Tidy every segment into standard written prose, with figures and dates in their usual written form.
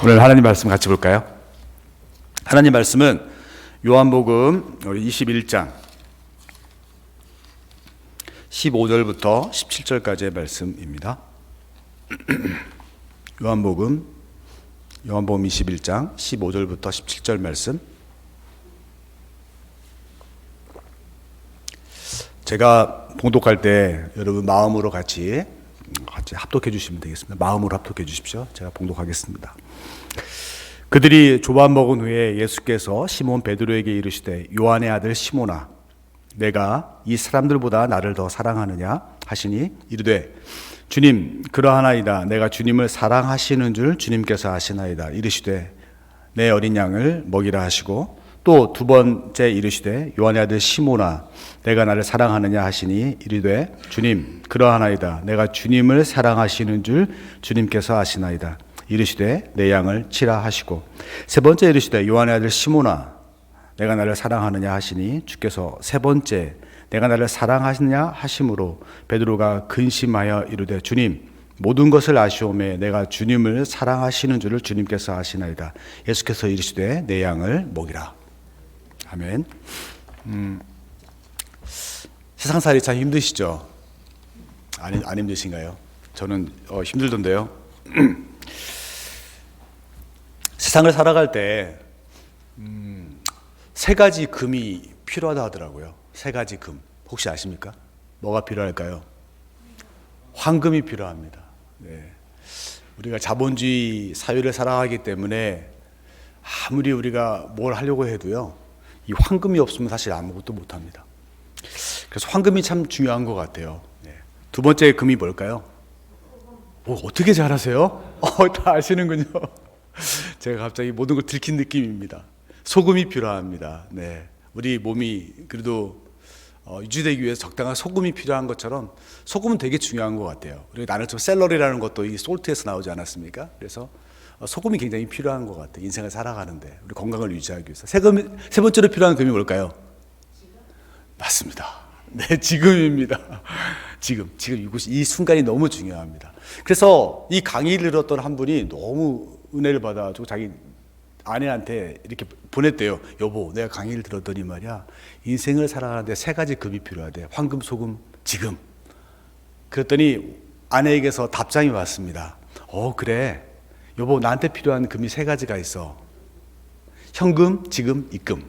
오늘 하나님 말씀 같이 볼까요? 하나님 말씀은 요한복음 21장 15절부터 17절까지의 말씀입니다. 요한복음 21장 15절부터 17절 말씀. 제가 봉독할 때 여러분 마음으로 같이 합독해 주시면 되겠습니다. 마음으로 합독해 주십시오. 제가 봉독하겠습니다. 그들이 조반 먹은 후에 예수께서 시몬 베드로에게 이르시되 요한의 아들 시몬아 내가 이 사람들보다 나를 더 사랑하느냐 하시니 이르되 주님 그러하나이다. 내가 주님을 사랑하시는 줄 주님께서 아시나이다. 이르시되 내 어린 양을 먹이라 하시고 또 두 번째 이르시되 요한의 아들 시몬아 내가 나를 사랑하느냐 하시니 이르되 주님 그러하나이다. 내가 주님을 사랑하시는 줄 주님께서 아시나이다. 이르시되 내 양을 치라 하시고 세 번째 이르시되 요한의 아들 시몬아 내가 나를 사랑하느냐 하시니 주께서 세 번째 내가 나를 사랑하시느냐 하심으로 베드로가 근심하여 이르되 주님 모든 것을 아시오매 내가 주님을 사랑하시는 줄을 주님께서 아시나이다. 예수께서 이르시되 내 양을 먹이라. 아멘. 세상살이 참 힘드시죠? 안 힘드신가요? 저는 힘들던데요. 세상을 살아갈 때 세 가지 금이 필요하다 하더라고요. 세 가지 금. 혹시 아십니까? 뭐가 필요할까요? 황금이 필요합니다. 네. 우리가 자본주의 사회를 살아가기 때문에 아무리 우리가 뭘 하려고 해도요, 이 황금이 없으면 사실 아무것도 못합니다. 그래서 황금이 참 중요한 것 같아요. 네. 두 번째 금이 뭘까요? 어떻게 잘하세요? 다 아시는군요. 제가 갑자기 모든 걸 들킨 느낌입니다. 소금이 필요합니다. 네. 우리 몸이 그래도 유지되기 위해서 적당한 소금이 필요한 것처럼 소금은 되게 중요한 것 같아요. 그리고 나는 샐러리라는 것도 이 솔트에서 나오지 않았습니까? 그래서 소금이 굉장히 필요한 것 같아요. 인생을 살아가는데 우리 건강을 유지하기 위해서. 세 번째로 필요한 금이 뭘까요? 맞습니다. 네, 지금입니다. 지금 이 순간이 너무 중요합니다. 그래서 이 강의를 들었던 한 분이 너무 은혜를 받아가지고 자기 아내한테 이렇게 보냈대요. 여보, 내가 강의를 들었더니 말이야, 인생을 살아가는데 세 가지 금이 필요하대. 황금, 소금, 지금. 그랬더니 아내에게서 답장이 왔습니다. 그래. 여보, 나한테 필요한 금이 세 가지가 있어. 현금, 지금, 입금.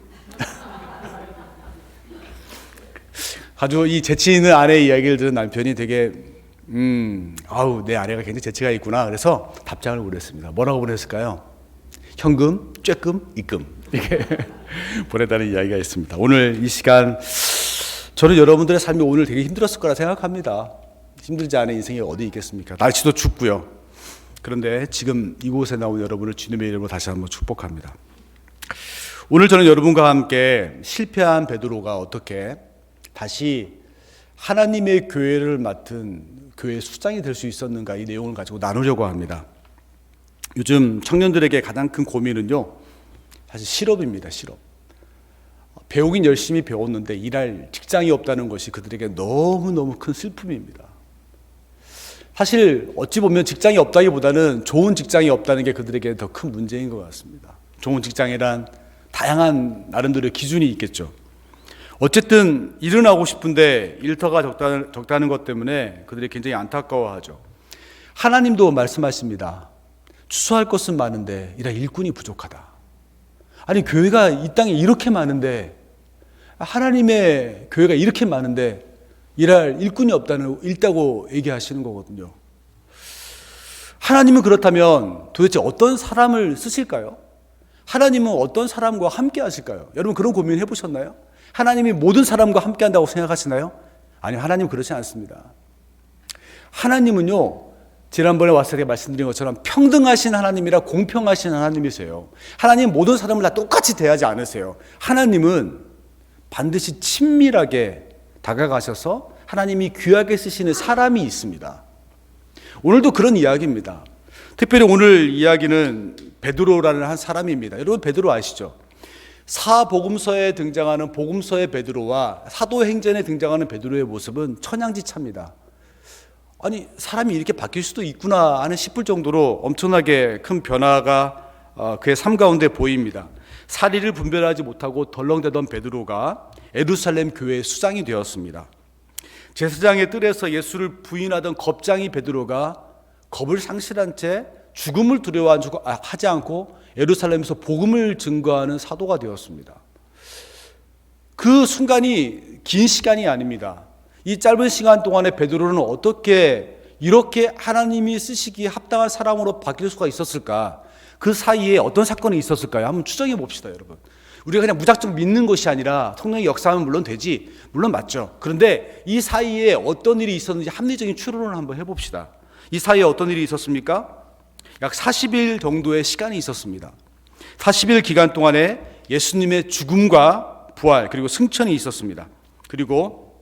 아주 이 재치 있는 아내의 이야기를 들은 남편이 되게 내 아내가 굉장히 재치가 있구나. 그래서 답장을 보냈습니다. 뭐라고 보냈을까요? 현금, 쬐금, 입금. 이렇게 보냈다는 이야기가 있습니다. 오늘 이 시간 저는 여러분들의 삶이 오늘 되게 힘들었을 거라 생각합니다. 힘들지 않은 인생이 어디 있겠습니까? 날씨도 춥고요. 그런데 지금 이곳에 나온 여러분을 주님의 이름으로 다시 한번 축복합니다. 오늘 저는 여러분과 함께 실패한 베드로가 어떻게 다시 하나님의 교회를 맡은 교회의 수장이 될 수 있었는가, 이 내용을 가지고 나누려고 합니다. 요즘 청년들에게 가장 큰 고민은요, 사실 실업입니다. 실업. 배우긴 열심히 배웠는데 일할 직장이 없다는 것이 그들에게 너무너무 큰 슬픔입니다. 사실 어찌 보면 직장이 없다기보다는 좋은 직장이 없다는 게 그들에게 더 큰 문제인 것 같습니다. 좋은 직장이란 다양한 나름대로의 기준이 있겠죠. 어쨌든 일은 하고 싶은데 일터가 적다는 것 때문에 그들이 굉장히 안타까워하죠. 하나님도 말씀하십니다. 추수할 것은 많은데 일할 일꾼이 부족하다. 아니, 교회가 이 땅에 이렇게 많은데, 하나님의 교회가 이렇게 많은데 일할 일꾼이 있다고 얘기하시는 거거든요. 하나님은 그렇다면 도대체 어떤 사람을 쓰실까요? 하나님은 어떤 사람과 함께 하실까요? 여러분 그런 고민 해보셨나요? 하나님이 모든 사람과 함께 한다고 생각하시나요? 아니요, 하나님은 그렇지 않습니다. 하나님은요, 지난번에 왔을 때 말씀드린 것처럼 평등하신 하나님이라 공평하신 하나님이세요. 하나님은 모든 사람을 다 똑같이 대하지 않으세요. 하나님은 반드시 친밀하게 다가가셔서 하나님이 귀하게 쓰시는 사람이 있습니다. 오늘도 그런 이야기입니다. 특별히 오늘 이야기는 베드로라는 한 사람입니다. 여러분 베드로 아시죠? 사복음서에 등장하는 복음서의 베드로와 사도행전에 등장하는 베드로의 모습은 천양지차입니다. 아니 사람이 이렇게 바뀔 수도 있구나 하는 싶을 정도로 엄청나게 큰 변화가 그의 삶 가운데 보입니다. 사리를 분별하지 못하고 덜렁대던 베드로가 예루살렘 교회의 수장이 되었습니다. 제사장의 뜰에서 예수를 부인하던 겁쟁이 베드로가 겁을 상실한 채 죽음을 두려워하지 않고 예루살렘에서 복음을 증거하는 사도가 되었습니다. 그 순간이 긴 시간이 아닙니다. 이 짧은 시간 동안에 베드로는 어떻게 이렇게 하나님이 쓰시기에 합당한 사람으로 바뀔 수가 있었을까? 그 사이에 어떤 사건이 있었을까요? 한번 추정해 봅시다, 여러분. 우리가 그냥 무작정 믿는 것이 아니라 성령의 역사하면 물론 되지, 물론 맞죠. 그런데 이 사이에 어떤 일이 있었는지 합리적인 추론을 한번 해봅시다. 이 사이에 어떤 일이 있었습니까? 약 40일 정도의 시간이 있었습니다. 40일 기간 동안에 예수님의 죽음과 부활 그리고 승천이 있었습니다. 그리고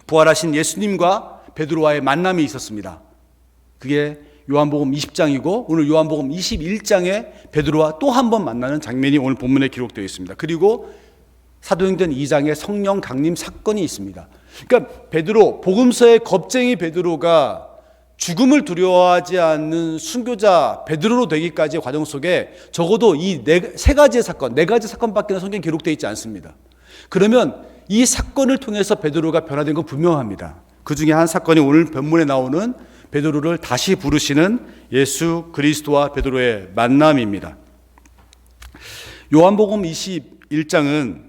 부활하신 예수님과 베드로와의 만남이 있었습니다. 그게 요한복음 20장이고 오늘 요한복음 21장에 베드로와 또 한 번 만나는 장면이 오늘 본문에 기록되어 있습니다. 그리고 사도행전 2장에 성령 강림 사건이 있습니다. 그러니까 베드로, 복음서의 겁쟁이 베드로가 죽음을 두려워하지 않는 순교자 베드로로 되기까지의 과정 속에 적어도 이 세 가지의 사건, 네 가지 사건밖에 성경에 기록되어 있지 않습니다. 그러면 이 사건을 통해서 베드로가 변화된 건 분명합니다. 그 중에 한 사건이 오늘 본문에 나오는 베드로를 다시 부르시는 예수 그리스도와 베드로의 만남입니다. 요한복음 21장은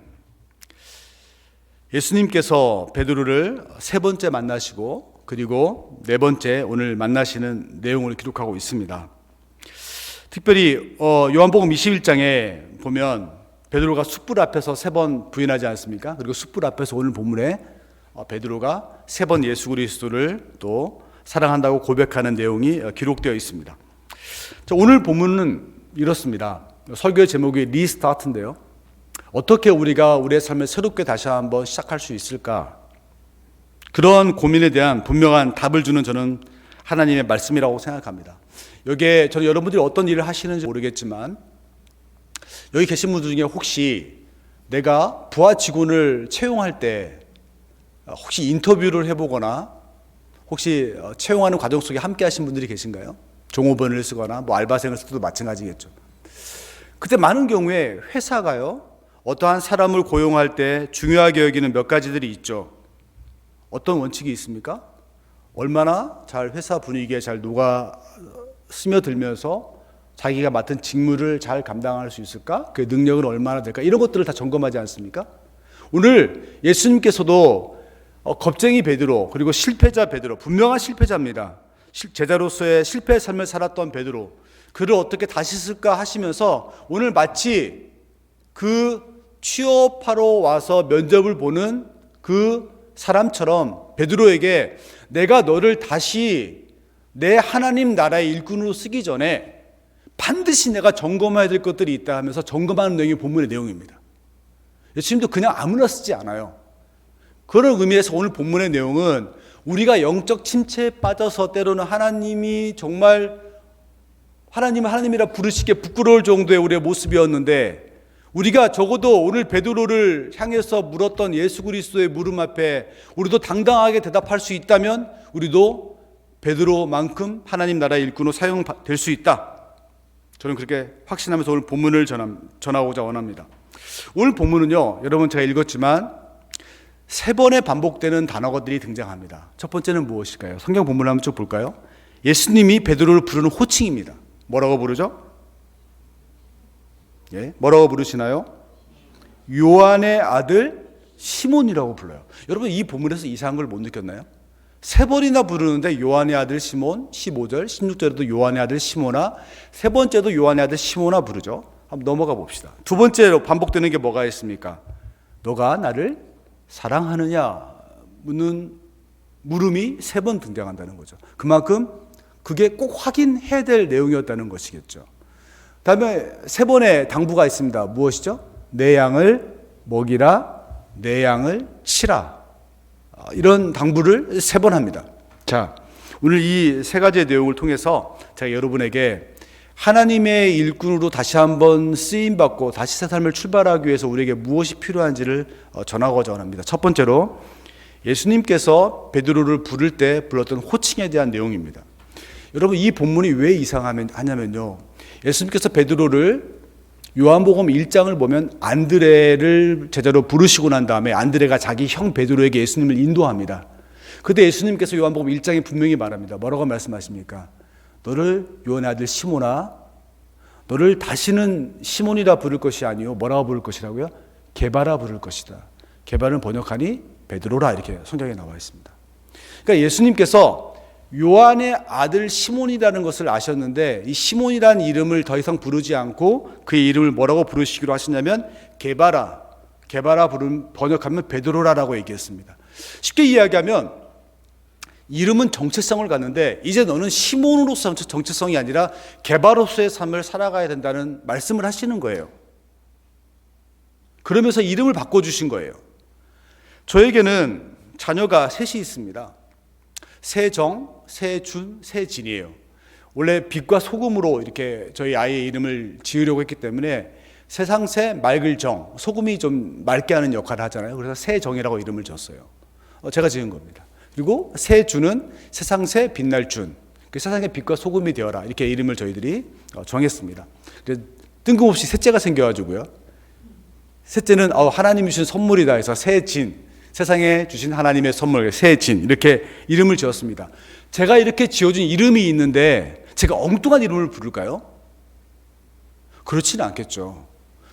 예수님께서 베드로를 세 번째 만나시고 그리고 네 번째 오늘 만나시는 내용을 기록하고 있습니다. 특별히 요한복음 21장에 보면 베드로가 숯불 앞에서 세 번 부인하지 않습니까? 그리고 숯불 앞에서 오늘 본문에 베드로가 세 번 예수 그리스도를 또 사랑한다고 고백하는 내용이 기록되어 있습니다. 자, 오늘 본문은 이렇습니다. 설교의 제목이 리스타트인데요. 어떻게 우리가 우리의 삶을 새롭게 다시 한번 시작할 수 있을까? 그런 고민에 대한 분명한 답을 주는 저는 하나님의 말씀이라고 생각합니다. 여기에 저는 여러분들이 어떤 일을 하시는지 모르겠지만 여기 계신 분들 중에 혹시 내가 부하 직원을 채용할 때 혹시 인터뷰를 해보거나 혹시 채용하는 과정 속에 함께 하신 분들이 계신가요? 종업원을 쓰거나 뭐 알바생을 써도 마찬가지겠죠. 그때 많은 경우에 회사가요 어떠한 사람을 고용할 때 중요하게 여기는 몇 가지들이 있죠. 어떤 원칙이 있습니까? 얼마나 잘 회사 분위기에 잘 녹아 스며들면서 자기가 맡은 직무를 잘 감당할 수 있을까? 그 능력은 얼마나 될까? 이런 것들을 다 점검하지 않습니까? 오늘 예수님께서도 겁쟁이 베드로 그리고 실패자 베드로, 분명한 실패자입니다. 제자로서의 실패의 삶을 살았던 베드로, 그를 어떻게 다시 쓸까 하시면서 오늘 마치 그 취업하러 와서 면접을 보는 그 사람처럼 베드로에게 내가 너를 다시 내 하나님 나라의 일꾼으로 쓰기 전에 반드시 내가 점검해야 될 것들이 있다 하면서 점검하는 내용이 본문의 내용입니다. 예수님도 그냥 아무나 쓰지 않아요. 그런 의미에서 오늘 본문의 내용은 우리가 영적 침체에 빠져서 때로는 하나님이 정말 하나님이라 부르시기에 부끄러울 정도의 우리의 모습이었는데 우리가 적어도 오늘 베드로를 향해서 물었던 예수 그리스도의 물음 앞에 우리도 당당하게 대답할 수 있다면 우리도 베드로만큼 하나님 나라의 일꾼으로 사용될 수 있다. 저는 그렇게 확신하면서 오늘 본문을 전하고자 원합니다. 오늘 본문은요, 여러분 제가 읽었지만 세 번의 반복되는 단어들이 등장합니다. 첫 번째는 무엇일까요? 성경 본문을 한번 쭉 볼까요? 예수님이 베드로를 부르는 호칭입니다. 뭐라고 부르죠? 예, 뭐라고 부르시나요? 요한의 아들 시몬이라고 불러요. 여러분 이 본문에서 이상한 걸 못 느꼈나요? 세 번이나 부르는데 요한의 아들 시몬 15절, 16절에도 요한의 아들 시몬아, 세 번째도 요한의 아들 시몬아 부르죠. 한번 넘어가 봅시다. 두 번째로 반복되는 게 뭐가 있습니까? 너가 나를 사랑하느냐 묻는 물음이 세 번 등장한다는 거죠. 그만큼 그게 꼭 확인해야 될 내용이었다는 것이겠죠. 다음에 세 번의 당부가 있습니다. 무엇이죠? 내 양을 먹이라, 내 양을 치라. 이런 당부를 세 번 합니다. 자, 오늘 이 세 가지의 내용을 통해서 제가 여러분에게 하나님의 일꾼으로 다시 한번 쓰임받고 다시 새 삶을 출발하기 위해서 우리에게 무엇이 필요한지를 전하고자 합니다. 첫 번째로 예수님께서 베드로를 부를 때 불렀던 호칭에 대한 내용입니다. 여러분, 이 본문이 왜 이상하냐면요, 예수님께서 베드로를 요한복음 1장을 보면 안드레를 제자로 부르시고 난 다음에 안드레가 자기 형 베드로에게 예수님을 인도합니다. 그때 예수님께서 요한복음 1장에 분명히 말합니다. 뭐라고 말씀하십니까? 너를 요한의 아들 시몬아, 너를 다시는 시몬이라 부를 것이 아니요 뭐라고 부를 것이라고요? 게바라 부를 것이다. 게바는 번역하니 베드로라, 이렇게 성경에 나와 있습니다. 그러니까 예수님께서 요한의 아들 시몬이라는 것을 아셨는데 이 시몬이라는 이름을 더 이상 부르지 않고 그의 이름을 뭐라고 부르시기로 하시냐면 게바라 번역하면 베드로라라고 얘기했습니다. 쉽게 이야기하면 이름은 정체성을 갖는데 이제 너는 시몬으로서 정체성이 아니라 게바로서의 삶을 살아가야 된다는 말씀을 하시는 거예요. 그러면서 이름을 바꿔주신 거예요. 저에게는 자녀가 셋이 있습니다. 세정, 세준, 세진이에요. 원래 빛과 소금으로 이렇게 저희 아이의 이름을 지으려고 했기 때문에 세상새 맑을 정, 소금이 좀 맑게 하는 역할을 하잖아요. 그래서 세정이라고 이름을 지었어요. 제가 지은 겁니다. 그리고 세준은 세상새 빛날 준, 세상의 빛과 소금이 되어라, 이렇게 이름을 저희들이 정했습니다. 뜬금없이 셋째가 생겨가지고요, 셋째는 하나님이 주신 선물이다 해서 세진, 세상에 주신 하나님의 선물, 세진, 이렇게 이름을 지었습니다. 제가 이렇게 지어준 이름이 있는데 제가 엉뚱한 이름을 부를까요? 그렇지는 않겠죠.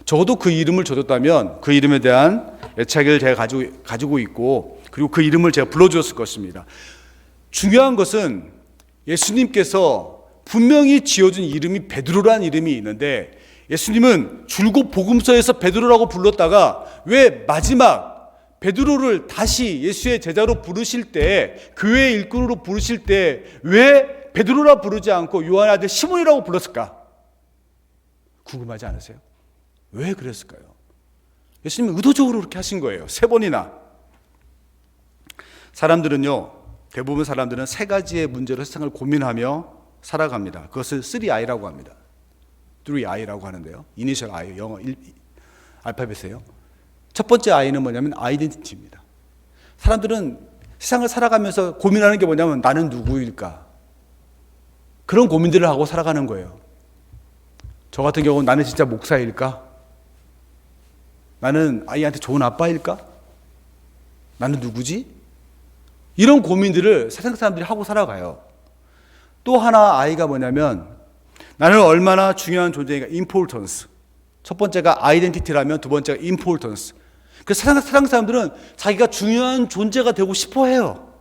적어도 그 이름을 줘줬다면 그 이름에 대한 애착을 제가 가지고 있고, 그리고 그 이름을 제가 불러주었을 것입니다. 중요한 것은 예수님께서 분명히 지어준 이름이 베드로라는 이름이 있는데, 예수님은 줄곧 복음서에서 베드로라고 불렀다가 왜 마지막 베드로를 다시 예수의 제자로 부르실 때, 교회의 일꾼으로 부르실 때 왜 베드로라 부르지 않고 요한의 아들 시몬이라고 불렀을까? 궁금하지 않으세요? 왜 그랬을까요? 예수님은 의도적으로 그렇게 하신 거예요. 3번이나. 사람들은요, 대부분 사람들은 3가지의 문제로 세상을 고민하며 살아갑니다. 그것을 3I라고 합니다. 3I라고 하는데요, 이니셜 I, 영어 알파벳이에요. 첫 번째 I는 뭐냐면 아이덴티티입니다. 사람들은 세상을 살아가면서 고민하는 게 뭐냐면 나는 누구일까? 그런 고민들을 하고 살아가는 거예요. 저 같은 경우는 나는 진짜 목사일까? 나는 아이한테 좋은 아빠일까? 나는 누구지? 이런 고민들을 세상 사람들이 하고 살아가요. 또 하나 I가 뭐냐면 나는 얼마나 중요한 존재인가, importance. 첫 번째가 아이덴티티라면 두 번째가 importance. 그래서 세상 사람들은 자기가 중요한 존재가 되고 싶어 해요.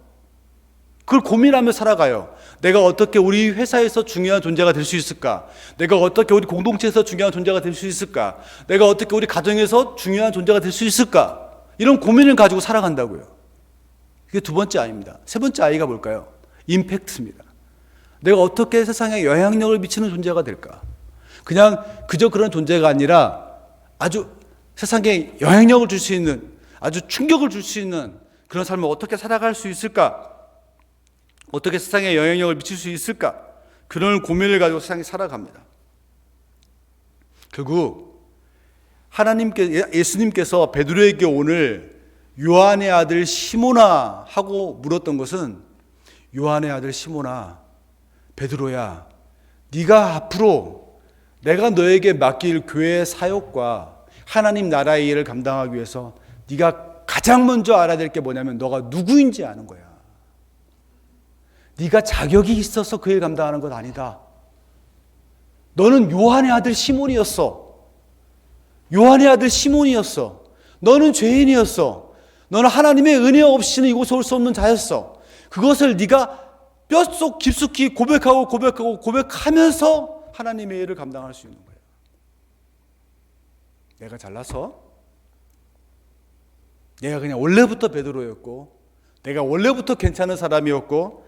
그걸 고민하며 살아가요. 내가 어떻게 우리 회사에서 중요한 존재가 될 수 있을까? 내가 어떻게 우리 공동체에서 중요한 존재가 될 수 있을까? 내가 어떻게 우리 가정에서 중요한 존재가 될 수 있을까? 이런 고민을 가지고 살아간다고요. 그게 두 번째 I입니다. 세 번째 I가 뭘까요? 임팩트입니다. 내가 어떻게 세상에 영향력을 미치는 존재가 될까? 그저 그런 존재가 아니라 아주 세상에 영향력을 줄 수 있는, 아주 충격을 줄 수 있는 그런 삶을 어떻게 살아갈 수 있을까? 어떻게 세상에 영향력을 미칠 수 있을까? 그런 고민을 가지고 세상에 살아갑니다. 결국 예수님께서 베드로에게 오늘 요한의 아들 시몬아 하고 물었던 것은, 요한의 아들 시몬아, 베드로야, 네가 앞으로 내가 너에게 맡길 교회의 사역과 하나님 나라의 일을 감당하기 위해서 네가 가장 먼저 알아야 될 게 뭐냐면 너가 누구인지 아는 거야. 네가 자격이 있어서 그 일 감당하는 것 아니다. 너는 요한의 아들 시몬이었어. 요한의 아들 시몬이었어. 너는 죄인이었어. 너는 하나님의 은혜 없이는 이곳에 올 수 없는 자였어. 그것을 네가 뼛속 깊숙이 고백하면서 하나님의 일을 감당할 수 있는 거예요. 내가 잘나서, 내가 그냥 원래부터 베드로였고, 내가 원래부터 괜찮은 사람이었고,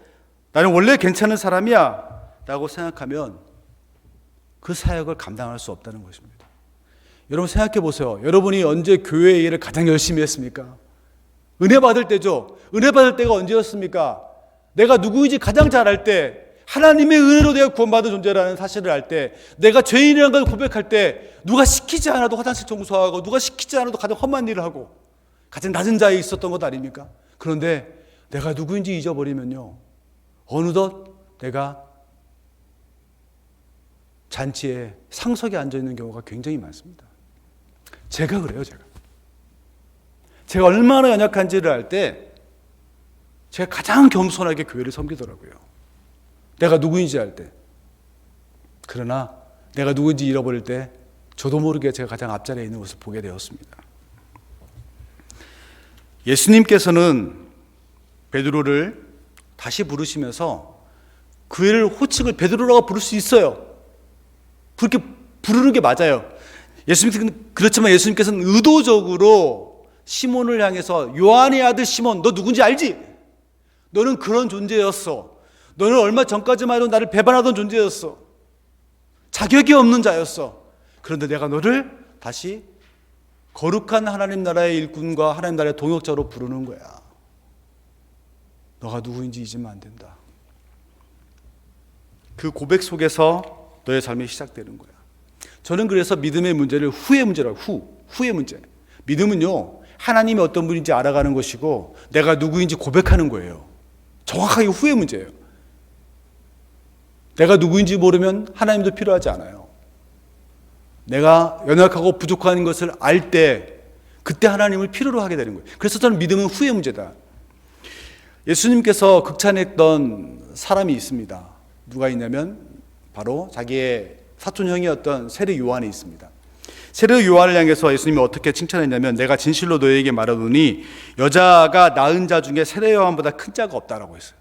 나는 원래 괜찮은 사람이야 라고 생각하면 그 사역을 감당할 수 없다는 것입니다. 여러분 생각해 보세요. 여러분이 언제 교회의 일을 가장 열심히 했습니까? 은혜 받을 때죠. 은혜 받을 때가 언제였습니까? 내가 누구인지 가장 잘 알 때, 하나님의 은혜로 내가 구원받은 존재라는 사실을 알 때, 내가 죄인이라는 걸 고백할 때, 누가 시키지 않아도 화장실 청소하고, 누가 시키지 않아도 가장 험한 일을 하고, 가장 낮은 자리에 있었던 것 아닙니까? 그런데 내가 누구인지 잊어버리면요, 어느덧 내가 잔치에 상석에 앉아있는 경우가 굉장히 많습니다. 제가 그래요. 제가 얼마나 연약한지를 알 때 제가 가장 겸손하게 교회를 섬기더라고요. 내가 누구인지 알 때. 그러나 내가 누구인지 잃어버릴 때 저도 모르게 제가 가장 앞자리에 있는 것을 보게 되었습니다. 예수님께서는 베드로를 다시 부르시면서 그의 호칭을 베드로라고 부를 수 있어요. 그렇게 부르는 게 맞아요. 그렇지만 예수님께서는 의도적으로 시몬을 향해서 요한의 아들 시몬, 너 누군지 알지? 너는 그런 존재였어. 너는 얼마 전까지만 해도 나를 배반하던 존재였어. 자격이 없는 자였어. 그런데 내가 너를 다시 거룩한 하나님 나라의 일꾼과 하나님 나라의 동역자로 부르는 거야. 너가 누구인지 잊으면 안 된다. 그 고백 속에서 너의 삶이 시작되는 거야. 저는 그래서 믿음의 문제를 후의 문제라고, 후의 문제. 믿음은요, 하나님이 어떤 분인지 알아가는 것이고 내가 누구인지 고백하는 거예요. 정확하게 후의 문제예요. 내가 누구인지 모르면 하나님도 필요하지 않아요. 내가 연약하고 부족한 것을 알 때 그때 하나님을 필요로 하게 되는 거예요. 그래서 저는 믿음은 후의 문제다. 예수님께서 극찬했던 사람이 있습니다. 누가 있냐면 바로 자기의 사촌형이었던 세례 요한이 있습니다. 세례 요한을 향해서 예수님이 어떻게 칭찬했냐면 내가 진실로 너에게 말하노니 여자가 낳은 자 중에 세례 요한보다 큰 자가 없다라고 했어요.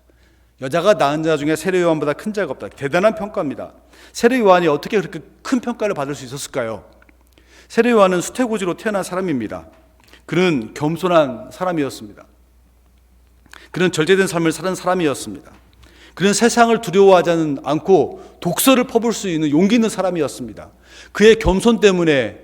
여자가 낳은 자 중에 세례 요한보다 큰 자가 없다. 대단한 평가입니다. 세례 요한이 어떻게 그렇게 큰 평가를 받을 수 있었을까요? 세례 요한은 수태고지로 태어난 사람입니다. 그는 겸손한 사람이었습니다. 그는 절제된 삶을 사는 사람이었습니다. 그는 세상을 두려워하지 않고 독서를 퍼부을 수 있는 용기 있는 사람이었습니다. 그의 겸손 때문에,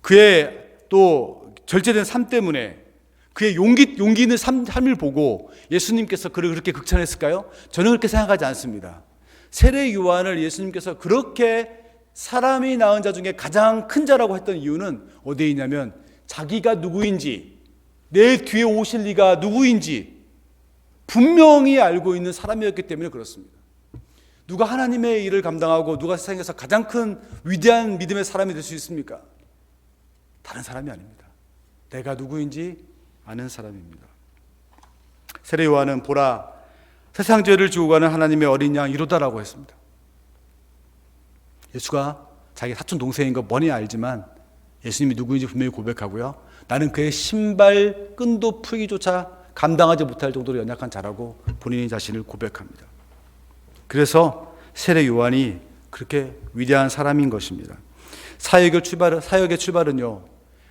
그의 또 절제된 삶 때문에, 그의 용기 있는 삶을 보고 예수님께서 그를 그렇게 극찬했을까요? 저는 그렇게 생각하지 않습니다. 세례 요한을 예수님께서 그렇게 사람이 낳은 자 중에 가장 큰 자라고 했던 이유는 어디에 있냐면 자기가 누구인지, 내 뒤에 오실 이가 누구인지 분명히 알고 있는 사람이었기 때문에 그렇습니다. 누가 하나님의 일을 감당하고 누가 세상에서 가장 큰 위대한 믿음의 사람이 될 수 있습니까? 다른 사람이 아닙니다. 내가 누구인지 아는 사람입니다. 세례 요한은 보라, 세상 죄를 지고 가는 하나님의 어린 양 이로다라고 했습니다. 예수가 자기 사촌 동생인 거 뻔히 알지만 예수님이 누구인지 분명히 고백하고요. 나는 그의 신발 끈도 풀기조차 감당하지 못할 정도로 연약한 자라고 본인의 자신을 고백합니다. 그래서 세례 요한이 그렇게 위대한 사람인 것입니다. 사역의 출발은요,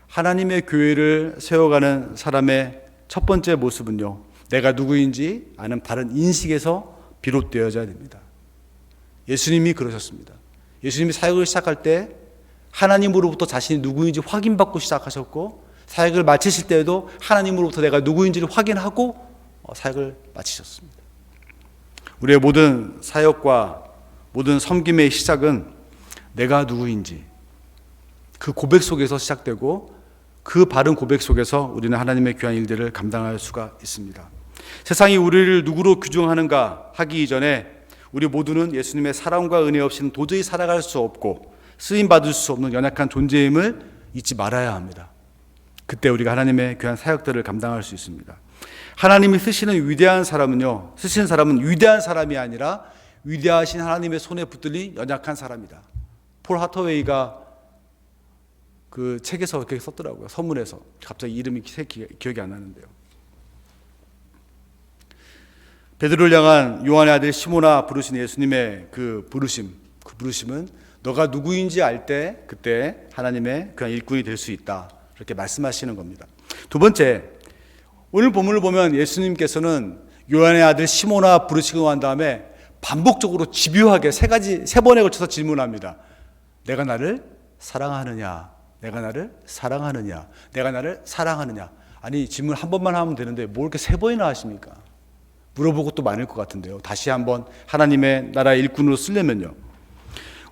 하나님의 교회를 세워가는 사람의 첫 번째 모습은요, 내가 누구인지 아는 바른 인식에서 비롯되어져야 됩니다. 예수님이 그러셨습니다. 예수님이 사역을 시작할 때 하나님으로부터 자신이 누구인지 확인받고 시작하셨고, 사역을 마치실 때에도 하나님으로부터 내가 누구인지를 확인하고 사역을 마치셨습니다. 우리의 모든 사역과 모든 섬김의 시작은 내가 누구인지 그 고백 속에서 시작되고, 그 바른 고백 속에서 우리는 하나님의 귀한 일들을 감당할 수가 있습니다. 세상이 우리를 누구로 규정하는가 하기 이전에 우리 모두는 예수님의 사랑과 은혜 없이는 도저히 살아갈 수 없고 쓰임받을 수 없는 연약한 존재임을 잊지 말아야 합니다. 그때 우리가 하나님의 귀한 사역들을 감당할 수 있습니다. 하나님이 쓰시는 위대한 사람은요, 쓰시는 사람은 위대한 사람이 아니라 위대하신 하나님의 손에 붙들린 연약한 사람이다. 폴 하터웨이가 그 책에서 그렇게 썼더라고요. 서문에서. 갑자기 이름이 기억이 안 나는데요. 베드로를 향한 요한의 아들 시몬아 부르신 예수님의 그 부르심은 너가 누구인지 알 때 그때 하나님의 그냥 일꾼이 될 수 있다, 그렇게 말씀하시는 겁니다. 두 번째, 오늘 본문을 보면 예수님께서는 요한의 아들 시몬아 부르시고 한 다음에 반복적으로 집요하게 세 번에 걸쳐서 질문합니다. 내가 나를 사랑하느냐? 내가 나를 사랑하느냐? 내가 나를 사랑하느냐? 아니, 질문 한 번만 하면 되는데 뭘 이렇게 세 번이나 하십니까? 물어보고 또 많을 것 같은데요. 다시 한번 하나님의 나라의 일꾼으로 쓰려면요.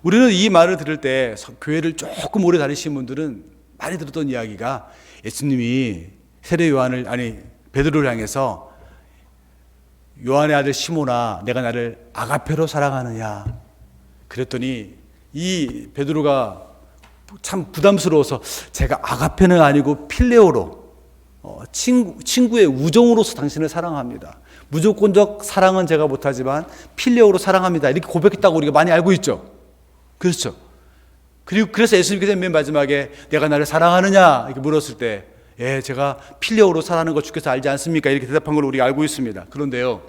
우리는 이 말을 들을 때, 교회를 조금 오래 다니신 분들은 많이 들었던 이야기가 예수님이 세례 요한을, 베드로를 향해서 요한의 아들 시몬아, 내가 나를 아가페로 사랑하느냐? 그랬더니 이 베드로가 참 부담스러워서 제가 아가페는 아니고 필레오로, 친구의 우정으로서 당신을 사랑합니다. 무조건적 사랑은 제가 못하지만 필레오로 사랑합니다. 이렇게 고백했다고 우리가 많이 알고 있죠. 그렇죠. 그리고 그래서 예수님께서 맨 마지막에 내가 나를 사랑하느냐 이렇게 물었을 때, 예, 제가 필레오로 사랑하는 거 주께서 알지 않습니까? 이렇게 대답한 걸 우리가 알고 있습니다. 그런데요,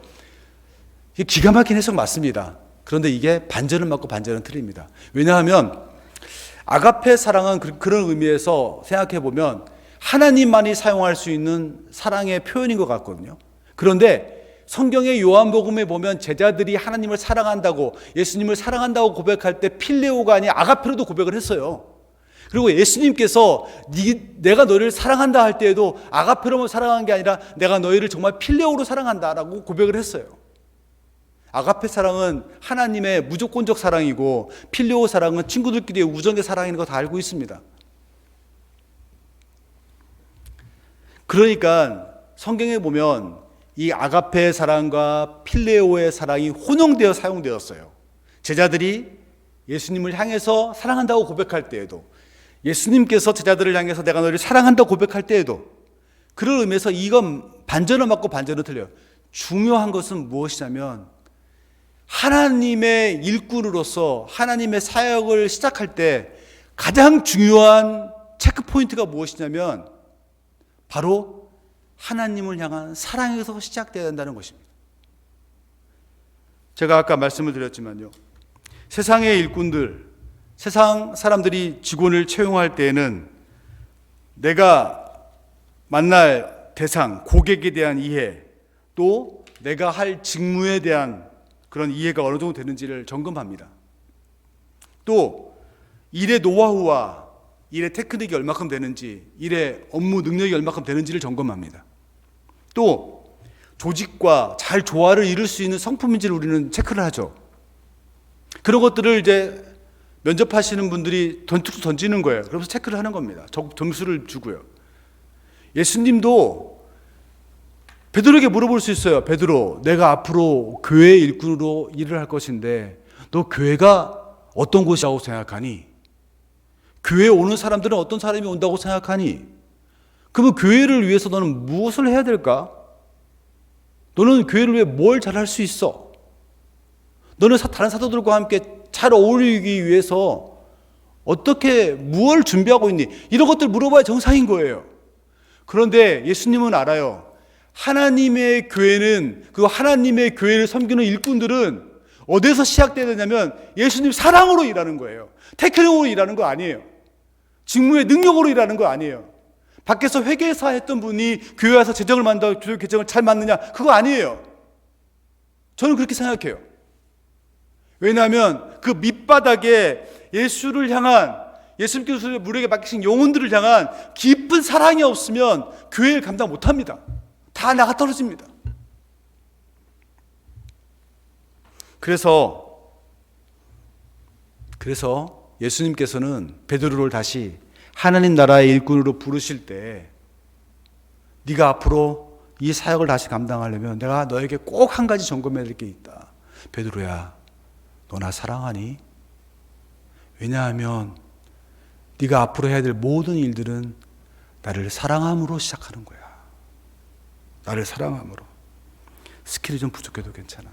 이게 기가 막힌 해석 맞습니다. 그런데 이게 반전은 맞고 반전은 틀립니다. 왜냐하면 아가페 사랑은 그런 의미에서 생각해 보면 하나님만이 사용할 수 있는 사랑의 표현인 것 같거든요. 그런데 성경의 요한복음에 보면 제자들이 하나님을 사랑한다고, 예수님을 사랑한다고 고백할 때 필레오가 아닌 아가페로도 고백을 했어요. 그리고 예수님께서 내가 너희를 사랑한다 할 때에도 아가페로만 사랑한 게 아니라 내가 너희를 정말 필레오로 사랑한다라고 고백을 했어요. 아가페 사랑은 하나님의 무조건적 사랑이고 필레오 사랑은 친구들끼리의 우정의 사랑인 거 다 알고 있습니다. 그러니까 성경에 보면 이 아가페의 사랑과 필레오의 사랑이 혼용되어 사용되었어요. 제자들이 예수님을 향해서 사랑한다고 고백할 때에도, 예수님께서 제자들을 향해서 내가 너를 사랑한다고 고백할 때에도, 그런 의미에서 이건 반전은 맞고 반전은 틀려요. 중요한 것은 무엇이냐면 하나님의 일꾼으로서 하나님의 사역을 시작할 때 가장 중요한 체크포인트가 무엇이냐면 바로 하나님을 향한 사랑에서 시작되어야 한다는 것입니다. 제가 아까 말씀을 드렸지만요, 세상의 일꾼들, 세상 사람들이 직원을 채용할 때에는 내가 만날 대상, 고객에 대한 이해, 또 내가 할 직무에 대한 그런 이해가 어느 정도 되는지를 점검합니다. 또 일의 노하우와 일의 테크닉이 얼마큼 되는지, 일의 업무 능력이 얼마큼 되는지를 점검합니다. 또 조직과 잘 조화를 이룰 수 있는 성품인지를 우리는 체크를 하죠. 그런 것들을 이제 면접하시는 분들이 던툭 던지는 거예요. 그래서 체크를 하는 겁니다. 점수를 주고요. 예수님도 베드로에게 물어볼 수 있어요. 베드로, 내가 앞으로 교회 일꾼으로 일을 할 것인데 너 교회가 어떤 곳이라고 생각하니? 교회에 오는 사람들은 어떤 사람이 온다고 생각하니? 그러면 교회를 위해서 너는 무엇을 해야 될까? 너는 교회를 위해 뭘 잘할 수 있어? 너는 다른 사도들과 함께 잘 어울리기 위해서 어떻게 무엇을 준비하고 있니? 이런 것들 물어봐야 정상인 거예요. 그런데 예수님은 알아요. 하나님의 교회는, 그 하나님의 교회를 섬기는 일꾼들은 어디서 시작돼야 되냐면 예수님 사랑으로 일하는 거예요. 테크닉으로 일하는 거 아니에요. 직무의 능력으로 일하는 거 아니에요. 밖에서 회계사 했던 분이 교회 와서 재정을 만든다고 교회 재정을 잘 맞느냐, 그거 아니에요. 저는 그렇게 생각해요. 왜냐하면 그 밑바닥에 예수를 향한, 예수님께서 우리에게 맡기신 영혼들을 향한 깊은 사랑이 없으면 교회를 감당 못합니다. 다 나가 떨어집니다. 그래서 예수님께서는 베드로를 다시 하나님 나라의 일꾼으로 부르실 때, 네가 앞으로 이 사역을 다시 감당하려면 내가 너에게 꼭 한 가지 점검해야 될 게 있다. 베드로야, 너 나 사랑하니? 왜냐하면 네가 앞으로 해야 될 모든 일들은 나를 사랑함으로 시작하는 거야. 나를 사랑함으로. 스킬이 좀 부족해도 괜찮아.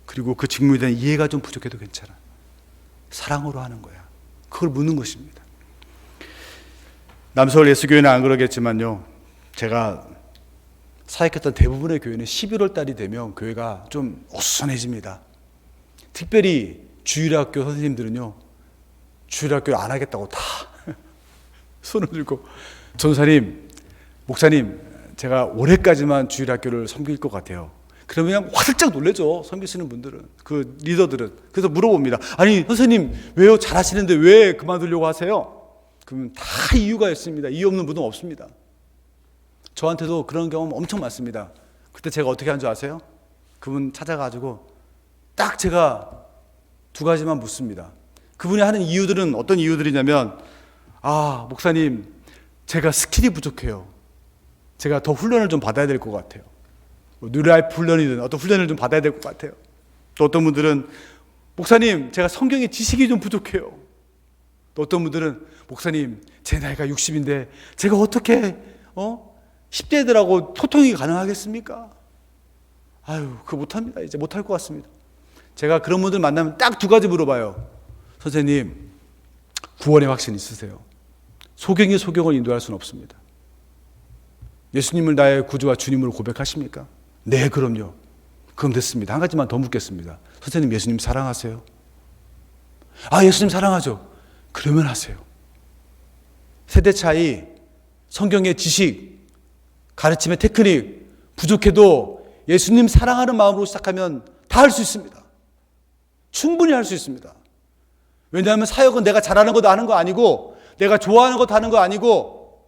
그리고 그 직무에 대한 이해가 좀 부족해도 괜찮아. 사랑으로 하는 거야. 그걸 묻는 것입니다. 남서울 예수교회는 안 그러겠지만요, 제가 사역했던 대부분의 교회는 11월 달이 되면 교회가 좀 어수선해집니다. 특별히 주일학교 선생님들은요, 주일학교 안 하겠다고 다 손을 들고, 전사님, 목사님, 제가 올해까지만 주일학교를 섬길 것 같아요. 그러면 그냥 화들짝 놀라죠, 섬기시는 분들은, 그 리더들은. 그래서 물어봅니다. 아니 선생님, 왜요? 잘하시는데 왜 그만두려고 하세요? 그러면 다 이유가 있습니다. 이유 없는 분은 없습니다. 저한테도 그런 경험 엄청 많습니다. 그때 제가 어떻게 한 줄 아세요? 그분 찾아가지고 딱 제가 두 가지만 묻습니다. 그분이 하는 이유들은 어떤 이유들이냐면, 아 목사님, 제가 스킬이 부족해요. 제가 더 훈련을 좀 받아야 될 것 같아요. 뉴라이프 훈련이든 어떤 훈련을 좀 받아야 될 것 같아요. 또 어떤 분들은 목사님, 제가 성경의 지식이 좀 부족해요. 또 어떤 분들은 목사님, 제 나이가 60인데 제가 어떻게 10대들하고 소통이 가능하겠습니까? 아유, 그거 못합니다. 이제 못할 것 같습니다. 제가 그런 분들 만나면 딱 두 가지 물어봐요. 선생님, 구원의 확신 있으세요? 소경이 소경을 인도할 수는 없습니다. 예수님을 나의 구주와 주님으로 고백하십니까? 네, 그럼요. 그럼 됐습니다. 한 가지만 더 묻겠습니다. 선생님, 예수님 사랑하세요? 아, 예수님 사랑하죠. 그러면 하세요. 세대 차이, 성경의 지식, 가르침의 테크닉 부족해도 예수님 사랑하는 마음으로 시작하면 다 할 수 있습니다. 충분히 할 수 있습니다. 왜냐하면 사역은 내가 잘하는 것도 하는 거 아니고, 내가 좋아하는 것도 하는 거 아니고,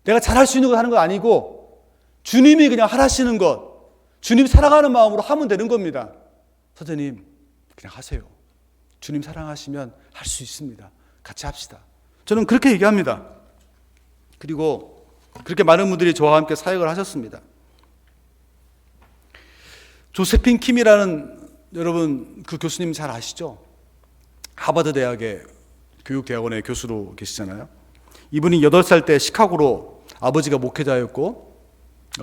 내가 잘할 수 있는 것 하는 거 아니고, 주님이 그냥 하라시는 것, 주님 사랑하는 마음으로 하면 되는 겁니다. 선생님, 그냥 하세요. 주님 사랑하시면 할 수 있습니다. 같이 합시다. 저는 그렇게 얘기합니다. 그리고 그렇게 많은 분들이 저와 함께 사역을 하셨습니다. 조세핀 킴이라는, 여러분 그 교수님 잘 아시죠? 하버드 대학의 교육대학원의 교수로 계시잖아요. 이분이 8살 때 시카고로 아버지가 목회자였고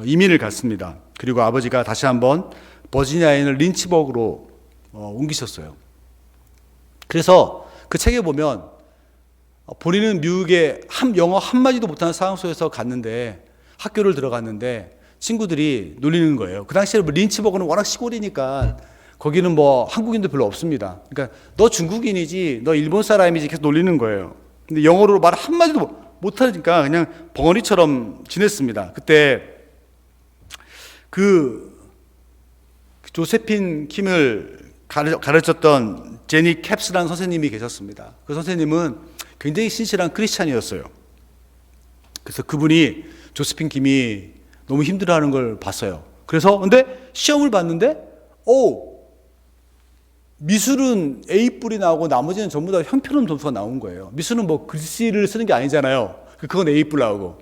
이민을 갔습니다. 그리고 아버지가 다시 한번 버지니아에 있는 린치버그로 옮기셨어요. 그래서 그 책에 보면 본인은 미국에 영어 한마디도 못하는 상황 속에서 갔는데, 학교를 들어갔는데 친구들이 놀리는 거예요. 그 당시에 린치버그는 워낙 시골이니까 거기는 뭐 한국인도 별로 없습니다. 그러니까 너 중국인이지, 너 일본 사람이지 계속 놀리는 거예요. 근데 영어로 말 한마디도 못하니까 그냥 벙어리처럼 지냈습니다. 그때 그 조세핀 킴을 가르쳤던 제니 캡스라는 선생님이 계셨습니다. 그 선생님은 굉장히 신실한 크리스찬이었어요. 그래서 그분이 조세핀 킴이 너무 힘들어하는 걸 봤어요. 그래서 근데 시험을 봤는데 미술은 A뿔이 나오고 나머지는 전부 다 형편없는 점수가 나온 거예요. 미술은 뭐 글씨를 쓰는 게 아니잖아요. 그건 A뿔 나오고.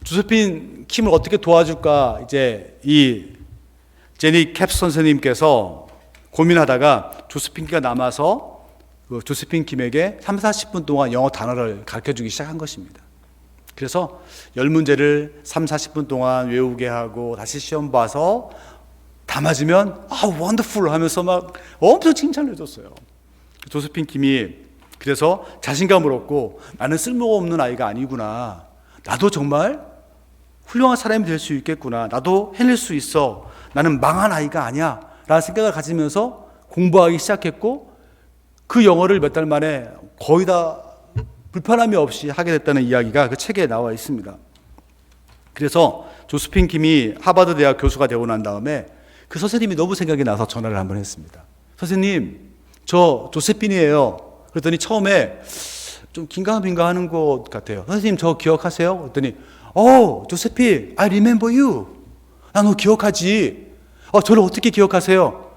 조세핀 킴을 어떻게 도와줄까 이제 이 제니 캡스 선생님께서 고민하다가 조세핀 킴가 남아서 그 조세핀 킴에게 30-40분 동안 영어 단어를 가르쳐주기 시작한 것입니다. 그래서 10문제를 30-40분 동안 외우게 하고 다시 시험 봐서 다 맞으면 원더풀 하면서 막 엄청 칭찬을 해줬어요. 조세핀 킴이 그래서 자신감을 얻고, 나는 쓸모없는 아이가 아니구나, 나도 정말 훌륭한 사람이 될 수 있겠구나, 나도 해낼 수 있어, 나는 망한 아이가 아니야 라는 생각을 가지면서 공부하기 시작했고, 그 영어를 몇 달 만에 거의 다 불편함이 없이 하게 됐다는 이야기가 그 책에 나와 있습니다. 그래서 조세핀 킴이 하버드 대학 교수가 되고 난 다음에 그 선생님이 너무 생각이 나서 전화를 한번 했습니다. 선생님, 저 조세핀이에요. 그랬더니 처음에 좀 긴가민가 하는 것 같아요. 선생님, 저 기억하세요? 그랬더니 조세핀, I remember you. 나 너 기억하지? 저를 어떻게 기억하세요?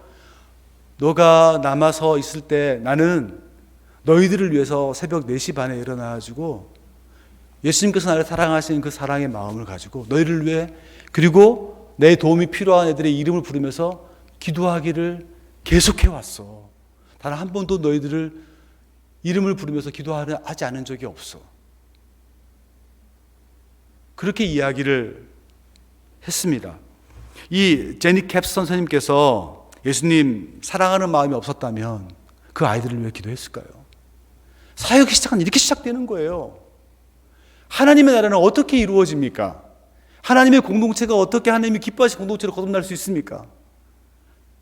너가 남아서 있을 때 나는 너희들을 위해서 새벽 4시 반에 일어나가지고 예수님께서 나를 사랑하시는 그 사랑의 마음을 가지고 너희를 위해, 그리고 내 도움이 필요한 애들의 이름을 부르면서 기도하기를 계속해왔어. 단 한 번도 너희들을 이름을 부르면서 기도하지 않은 적이 없어. 그렇게 이야기를 했습니다. 이 제니 캡스 선생님께서 예수님 사랑하는 마음이 없었다면 그 아이들을 위해 기도했을까요? 사역이 시작은 이렇게 시작되는 거예요. 하나님의 나라는 어떻게 이루어집니까? 하나님의 공동체가 어떻게 하나님이 기뻐하시는 공동체로 거듭날 수 있습니까?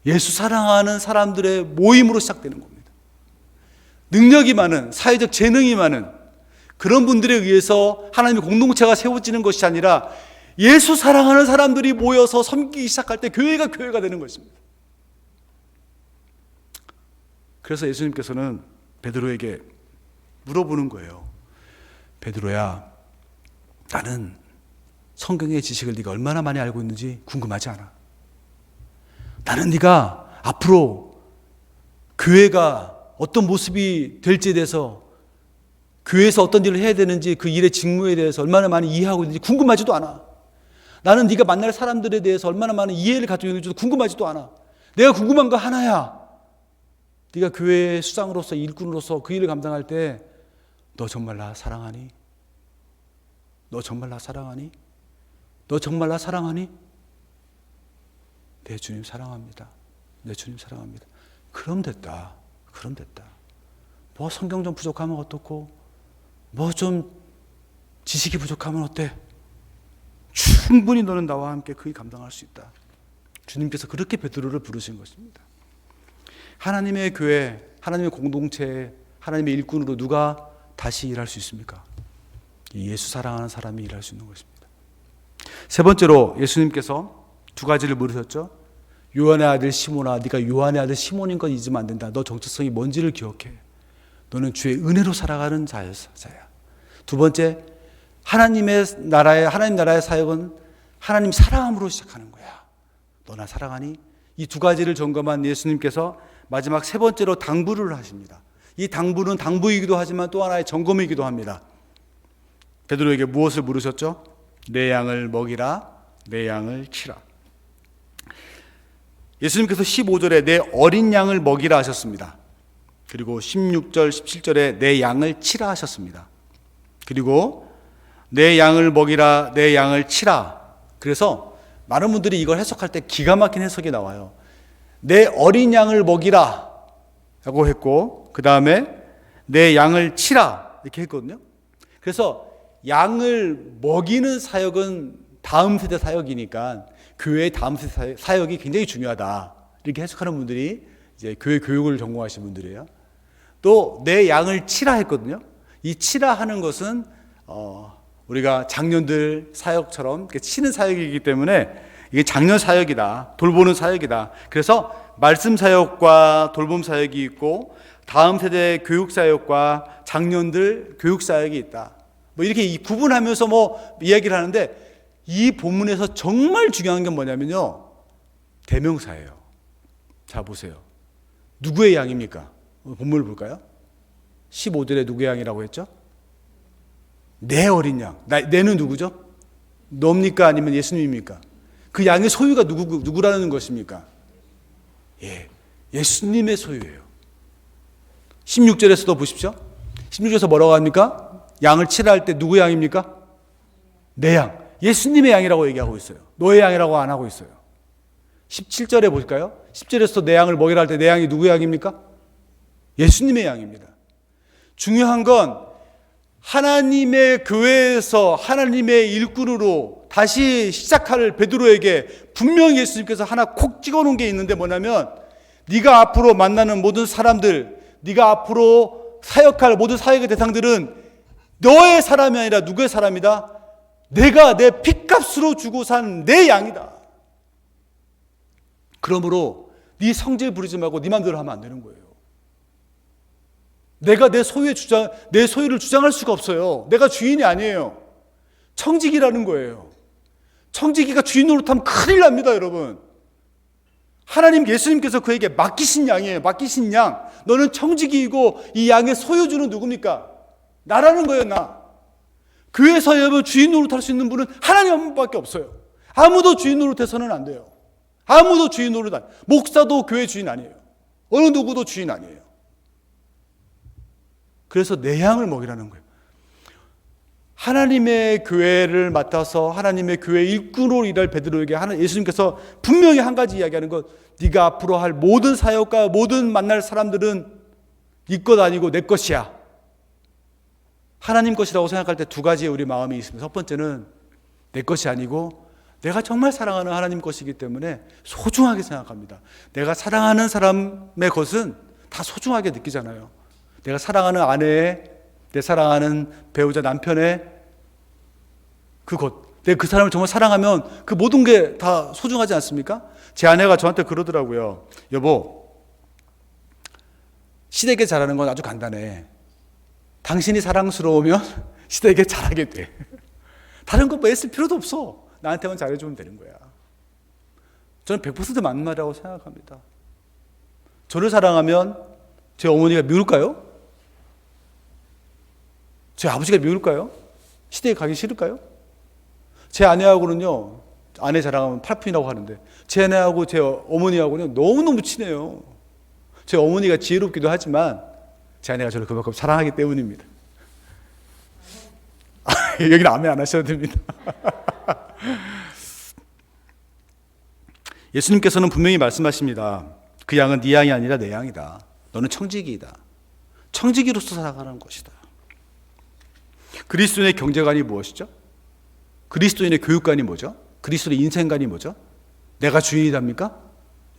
예수 사랑하는 사람들의 모임으로 시작되는 겁니다. 능력이 많은, 사회적 재능이 많은 그런 분들에 의해서 하나님의 공동체가 세워지는 것이 아니라 예수 사랑하는 사람들이 모여서 섬기기 시작할 때 교회가 되는 것입니다. 그래서 예수님께서는 베드로에게 물어보는 거예요. 베드로야, 나는 성경의 지식을 네가 얼마나 많이 알고 있는지 궁금하지 않아. 나는 네가 앞으로 교회가 어떤 모습이 될지에 대해서 교회에서 어떤 일을 해야 되는지 그 일의 직무에 대해서 얼마나 많이 이해하고 있는지 궁금하지도 않아. 나는 네가 만날 사람들에 대해서 얼마나 많은 이해를 가지고 있는지도 궁금하지도 않아. 내가 궁금한 거 하나야. 네가 교회의 수장으로서 일꾼으로서 그 일을 감당할 때 너 정말 나 사랑하니? 너 정말 나 사랑하니? 너 정말 나 사랑하니? 내 주님 사랑합니다. 내 주님 사랑합니다. 그럼 됐다. 그럼 됐다. 뭐 성경 좀 부족하면 어떻고, 뭐 좀 지식이 부족하면 어때? 충분히 너는 나와 함께 그 일 감당할 수 있다. 주님께서 그렇게 베드로를 부르신 것입니다. 하나님의 교회, 하나님의 공동체, 하나님의 일꾼으로 누가 다시 일할 수 있습니까? 예수 사랑하는 사람이 일할 수 있는 것입니다. 세 번째로 예수님께서 두 가지를 물으셨죠. 요한의 아들 시몬아, 네가 요한의 아들 시몬인 건 잊으면 안 된다. 너 정체성이 뭔지를 기억해. 너는 주의 은혜로 살아가는 자야. 두 번째, 하나님 나라의 사역은 하나님 사랑함으로 시작하는 거야. 너나 사랑하니? 이 두 가지를 점검한 예수님께서 마지막 세 번째로 당부를 하십니다. 이 당부는 당부이기도 하지만 또 하나의 점검이기도 합니다. 베드로에게 무엇을 물으셨죠? 내 양을 먹이라, 내 양을 치라. 예수님께서 15절에 내 어린 양을 먹이라 하셨습니다. 그리고 16절, 17절에 내 양을 치라 하셨습니다. 그리고 내 양을 먹이라, 내 양을 치라. 그래서 많은 분들이 이걸 해석할 때 기가 막힌 해석이 나와요. 내 어린 양을 먹이라 라고 했고, 그 다음에 내 양을 치라 이렇게 했거든요. 그래서 양을 먹이는 사역은 다음 세대 사역이니까 교회의 다음 세대 사역이 굉장히 중요하다 이렇게 해석하는 분들이 이제 교회 교육을 전공하신 분들이에요. 또 내 양을 치라 했거든요. 이 치라 하는 것은 우리가 장년들 사역처럼 치는 사역이기 때문에 이게 장년 사역이다, 돌보는 사역이다. 그래서 말씀 사역과 돌봄 사역이 있고 다음 세대 교육 사역과 장년들 교육 사역이 있다. 뭐 이렇게 구분하면서 뭐 이야기를 하는데 이 본문에서 정말 중요한 게 뭐냐면요, 대명사예요. 자 보세요. 누구의 양입니까? 본문을 볼까요? 15절에 누구의 양이라고 했죠? 내 어린 양. 내는 누구죠? 너입니까? 아니면 예수님입니까? 그 양의 소유가 누구라는 것입니까? 예수님의 소유예요. 16절에서도 보십시오. 16절에서 뭐라고 합니까? 양을 치라 할 때 누구의 양입니까? 내 양. 예수님의 양이라고 얘기하고 있어요. 너의 양이라고 안 하고 있어요. 17절에 볼까요? 10절에서도 내 양을 먹이라 할 때 내 양이 누구의 양입니까? 예수님의 양입니다. 중요한 건 하나님의 교회에서 하나님의 일꾼으로 다시 시작할 베드로에게 분명히 예수님께서 하나 콕 찍어놓은 게 있는데 뭐냐면, 네가 앞으로 만나는 모든 사람들, 네가 앞으로 사역할 모든 사역의 대상들은 너의 사람이 아니라 누구의 사람이다? 내가 내 핏값으로 주고 산 내 양이다. 그러므로 네 성질 부리지 말고 네 마음대로 하면 안 되는 거예요. 내가 내 소유를 주장할 수가 없어요. 내가 주인이 아니에요. 청지기라는 거예요. 청지기가 주인 노릇하면 큰일 납니다, 여러분. 하나님 예수님께서 그에게 맡기신 양이에요. 맡기신 양. 너는 청지기이고 이 양의 소유주는 누굽니까? 나라는 거예요, 나. 교회에서 여러분 주인 노릇할 수 있는 분은 하나님 한 분밖에 없어요. 아무도 주인 노릇해서는 안 돼요. 아무도 주인 노릇 안 해요. 목사도 교회 주인 아니에요. 어느 누구도 주인 아니에요. 그래서 내 양을 먹이라는 거예요. 하나님의 교회를 맡아서 하나님의 교회 일꾼으로 일할 베드로에게 예수님께서 분명히 한 가지 이야기하는 것, 네가 앞으로 할 모든 사역과 모든 만날 사람들은 네 것 아니고 내 것이야. 하나님 것이라고 생각할 때 두 가지의 우리 마음이 있습니다. 첫 번째는 내 것이 아니고 내가 정말 사랑하는 하나님 것이기 때문에 소중하게 생각합니다. 내가 사랑하는 사람의 것은 다 소중하게 느끼잖아요. 내가 사랑하는 아내의, 내 사랑하는 배우자 남편의 내가 그 사람을 정말 사랑하면 그 모든 게 다 소중하지 않습니까? 제 아내가 저한테 그러더라고요. 여보, 시댁에 잘하는 건 아주 간단해. 당신이 사랑스러우면 시댁에 잘하게 돼. 다른 거 뭐 애쓸 필요도 없어. 나한테만 잘해주면 되는 거야. 저는 100% 맞는 말이라고 생각합니다. 저를 사랑하면 제 어머니가 미울까요? 저희 아버지가 미울까요? 시댁에 가기 싫을까요? 제 아내하고는요, 아내 자랑하면 8푼이라고 하는데 제 아내하고 제 어머니하고는 너무너무 친해요. 제 어머니가 지혜롭기도 하지만 제 아내가 저를 그만큼 사랑하기 때문입니다. 여기는 아멘 안 하셔도 됩니다. 예수님께서는 분명히 말씀하십니다. 그 양은 네 양이 아니라 내 양이다. 너는 청지기이다. 청지기로서 살아가는 것이다. 그리스도인의 경제관이 무엇이죠? 그리스도인의 교육관이 뭐죠? 그리스도의 인생관이 뭐죠? 내가 주인이답니까?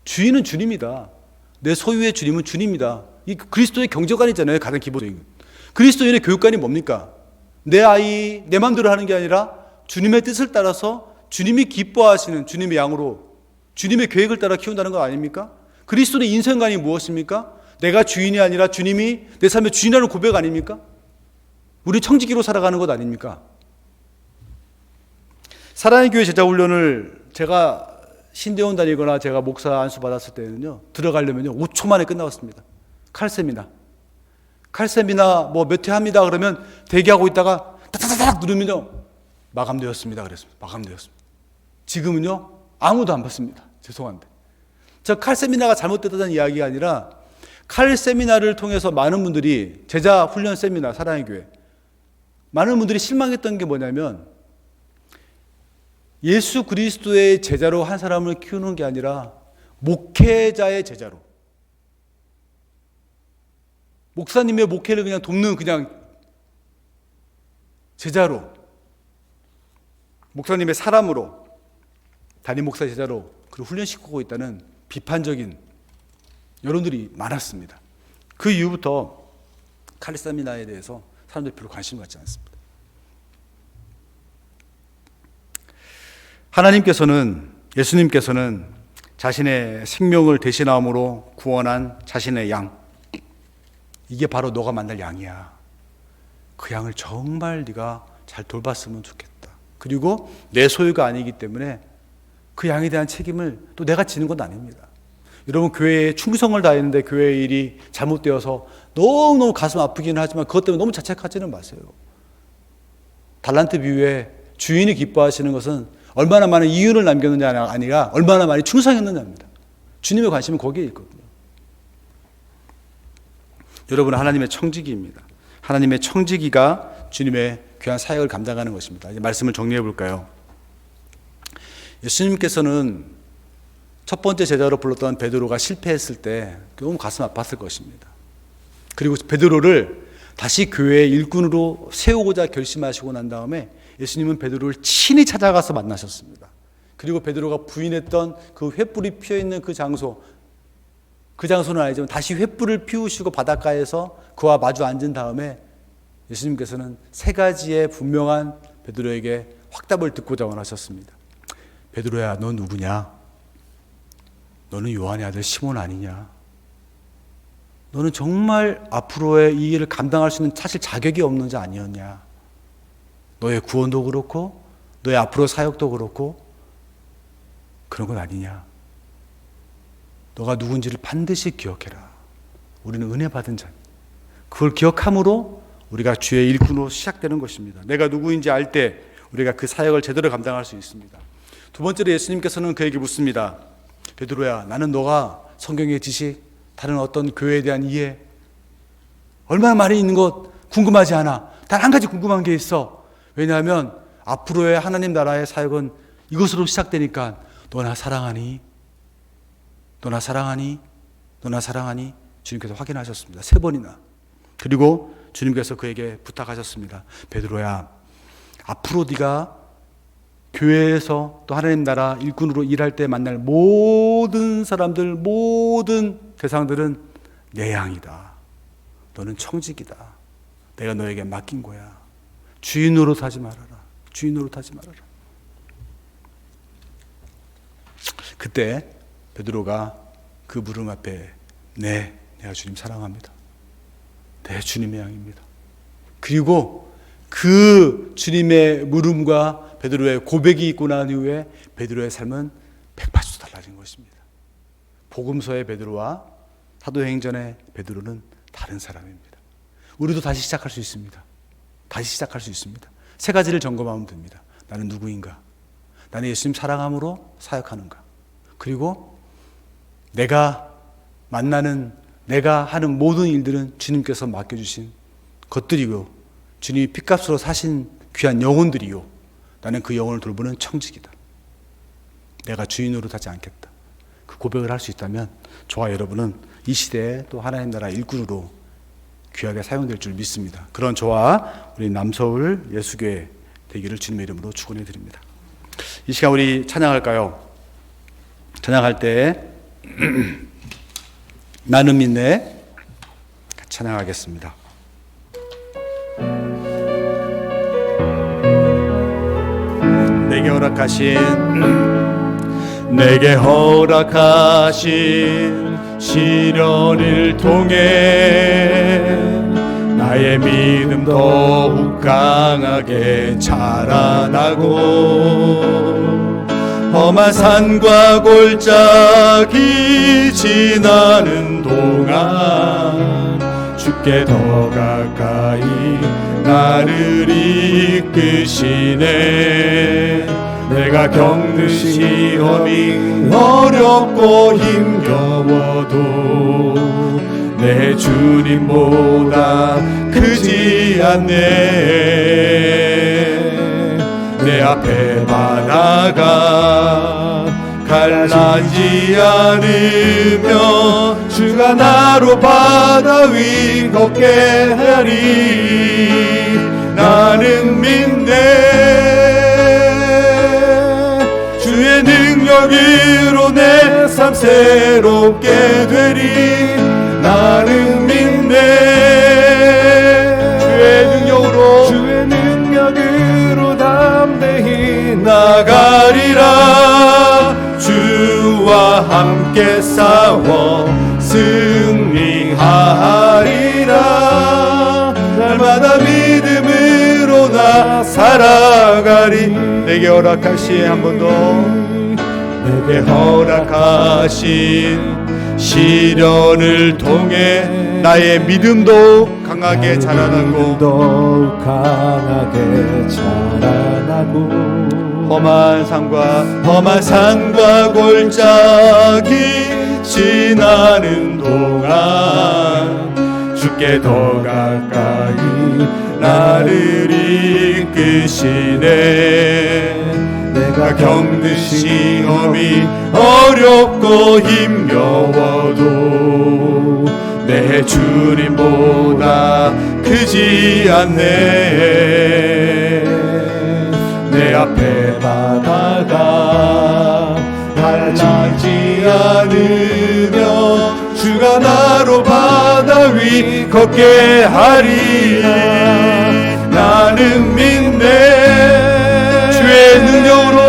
주인은 주님이다. 내 소유의 주님은 주님이다. 이 그리스도의 경제관이잖아요. 가장 기본적인. 그리스도인의 교육관이 뭡니까? 내 아이 내 마음대로 하는 게 아니라 주님의 뜻을 따라서 주님이 기뻐하시는 주님의 양으로 주님의 계획을 따라 키운다는 거 아닙니까? 그리스도의 인생관이 무엇입니까? 내가 주인이 아니라 주님이 내 삶의 주인이라는 고백 아닙니까? 우리 청지기로 살아가는 것 아닙니까? 사랑의 교회 제자 훈련을 제가 신대원 다니거나 제가 목사 안수 받았을 때는요, 들어가려면요 5초 만에 끝나왔습니다. 칼세미나 뭐 몇 회 합니다 그러면 대기하고 있다가 따다다닥 누르면요 마감되었습니다 그랬습니다. 마감되었습니다. 지금은요 아무도 안 받습니다. 죄송한데 저 칼세미나가 잘못됐다는 이야기가 아니라 칼세미나를 통해서 많은 분들이 제자 훈련 세미나 사랑의 교회 많은 분들이 실망했던 게 뭐냐면 예수 그리스도의 제자로 한 사람을 키우는 게 아니라 목회자의 제자로 목사님의 목회를 그냥 돕는 그냥 제자로 목사님의 사람으로 담임 목사 제자로 그를 훈련시키고 있다는 비판적인 여론들이 많았습니다. 그 이후부터 칼세미나에 대해서 사람들이 별로 관심을 갖지 않습니다. 하나님께서는 예수님께서는 자신의 생명을 대신함으로 구원한 자신의 양 이게 바로 너가 만날 양이야. 그 양을 정말 네가 잘 돌봤으면 좋겠다. 그리고 내 소유가 아니기 때문에 그 양에 대한 책임을 또 내가 지는 건 아닙니다. 여러분 교회에 충성을 다했는데 교회의 일이 잘못되어서 너무너무 가슴 아프기는 하지만 그것 때문에 너무 자책하지는 마세요. 달란트 비유에 주인이 기뻐하시는 것은 얼마나 많은 이윤을 남겼느냐가 아니라 얼마나 많이 충성했느냐입니다. 주님의 관심은 거기에 있거든요. 여러분은 하나님의 청지기입니다. 하나님의 청지기가 주님의 귀한 사역을 감당하는 것입니다. 이제 말씀을 정리해 볼까요? 예수님께서는 첫 번째 제자로 불렀던 베드로가 실패했을 때 너무 가슴 아팠을 것입니다. 그리고 베드로를 다시 교회의 일꾼으로 세우고자 결심하시고 난 다음에 예수님은 베드로를 친히 찾아가서 만나셨습니다. 그리고 베드로가 부인했던 그 횃불이 피어있는 그 장소는 아니지만 다시 횃불을 피우시고 바닷가에서 그와 마주 앉은 다음에 예수님께서는 세 가지의 분명한 베드로에게 확답을 듣고자 원하셨습니다. 베드로야, 너 누구냐? 너는 요한의 아들 시몬 아니냐? 너는 정말 앞으로의 이 일을 감당할 수 있는 사실 자격이 없는 자 아니었냐? 너의 구원도 그렇고 너의 앞으로 사역도 그렇고 그런 건 아니냐? 너가 누군지를 반드시 기억해라. 우리는 은혜 받은 자. 그걸 기억함으로 우리가 주의 일꾼으로 시작되는 것입니다. 내가 누구인지 알 때 우리가 그 사역을 제대로 감당할 수 있습니다. 두 번째로 예수님께서는 그에게 묻습니다. 베드로야, 나는 너가 성경의 지식, 다른 어떤 교회에 대한 이해 얼마나 많이 있는 것 궁금하지 않아. 단 한 가지 궁금한 게 있어. 왜냐하면 앞으로의 하나님 나라의 사역은 이것으로 시작되니까 너나 사랑하니? 너나 사랑하니? 너나 사랑하니? 주님께서 확인하셨습니다. 3번이나. 그리고 주님께서 그에게 부탁하셨습니다. 베드로야, 앞으로 네가 교회에서 또 하나님 나라 일꾼으로 일할 때 만날 모든 사람들, 모든 대상들은 내 양이다. 너는 청지기다. 내가 너에게 맡긴 거야. 주인 노릇하지 말아라. 주인 노릇하지 말아라. 그때 베드로가 그 물음 앞에 내가 주님 사랑합니다. 내 주님의 양입니다. 그리고 그 주님의 물음과 베드로의 고백이 있고 난 이후에 베드로의 삶은 180도 달라진 것입니다. 복음서의 베드로와 사도행전의 베드로는 다른 사람입니다. 우리도 다시 시작할 수 있습니다. 다시 시작할 수 있습니다. 세 가지를 점검하면 됩니다. 나는 누구인가? 나는 예수님 사랑함으로 사역하는가? 그리고 내가 만나는, 내가 하는 모든 일들은 주님께서 맡겨주신 것들이고 주님이 핏값으로 사신 귀한 영혼들이요, 나는 그 영혼을 돌보는 청직이다. 내가 주인으로 하지 않겠다. 그 고백을 할 수 있다면 저와 여러분은 이 시대에 또 하나님 나라 일꾼으로 귀하게 사용될 줄 믿습니다. 그런 저와 우리 남서울 예수교회 되기를 주님의 이름으로 축원해 드립니다. 이 시간 우리 찬양할까요? 찬양할 때 나는 믿네 찬양하겠습니다. 내게 허락하신 시련을 통해 나의 믿음 더욱 강하게 자라나고 험한 산과 골짜기 지나는 동안 주께 더 가까이 나를 이끄시네. 내가 겪는 시험이 어렵고 힘겨워도 내 주님보다 크지 않네. 내 앞에 바다가 갈라지지 않으며 주가 나로 바다 위 걷게 하리. 나는 믿네. 주의 능력으로 내 삶 새롭게 되리. 나는 믿네. 주의 능력으로 담대히 나가리라. 주와 함께 싸워 승리하리라. 날마다 믿음으로 나 살아가리. 내게 허락하신, 한 번 더, 내게 허락하신 시련을 통해 나의 믿음도 강하게 자라나고 험한 산과 골짜기 지나는 동안 주께 더 가까이 나를 이끄시네. 내가 겪는 시험이 어렵고 힘겨워도 내 주님보다 크지 않네. 내 앞에 바다가 갈라지지 않으며 주가 나로 바다 위 걷게 하리. 나는 믿네. 주의 능력으로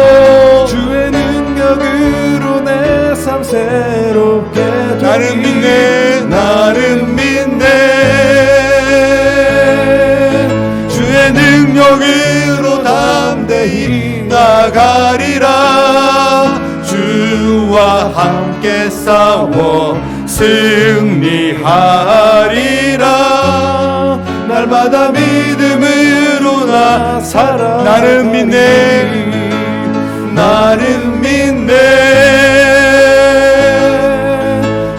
내 삶 새롭게 되리. 나는 믿네. 주의 능력으로 담대히 나가리라. 주와 함께 싸워 승리하리라. 날마다 믿음으로 나 살아. 나는 믿네.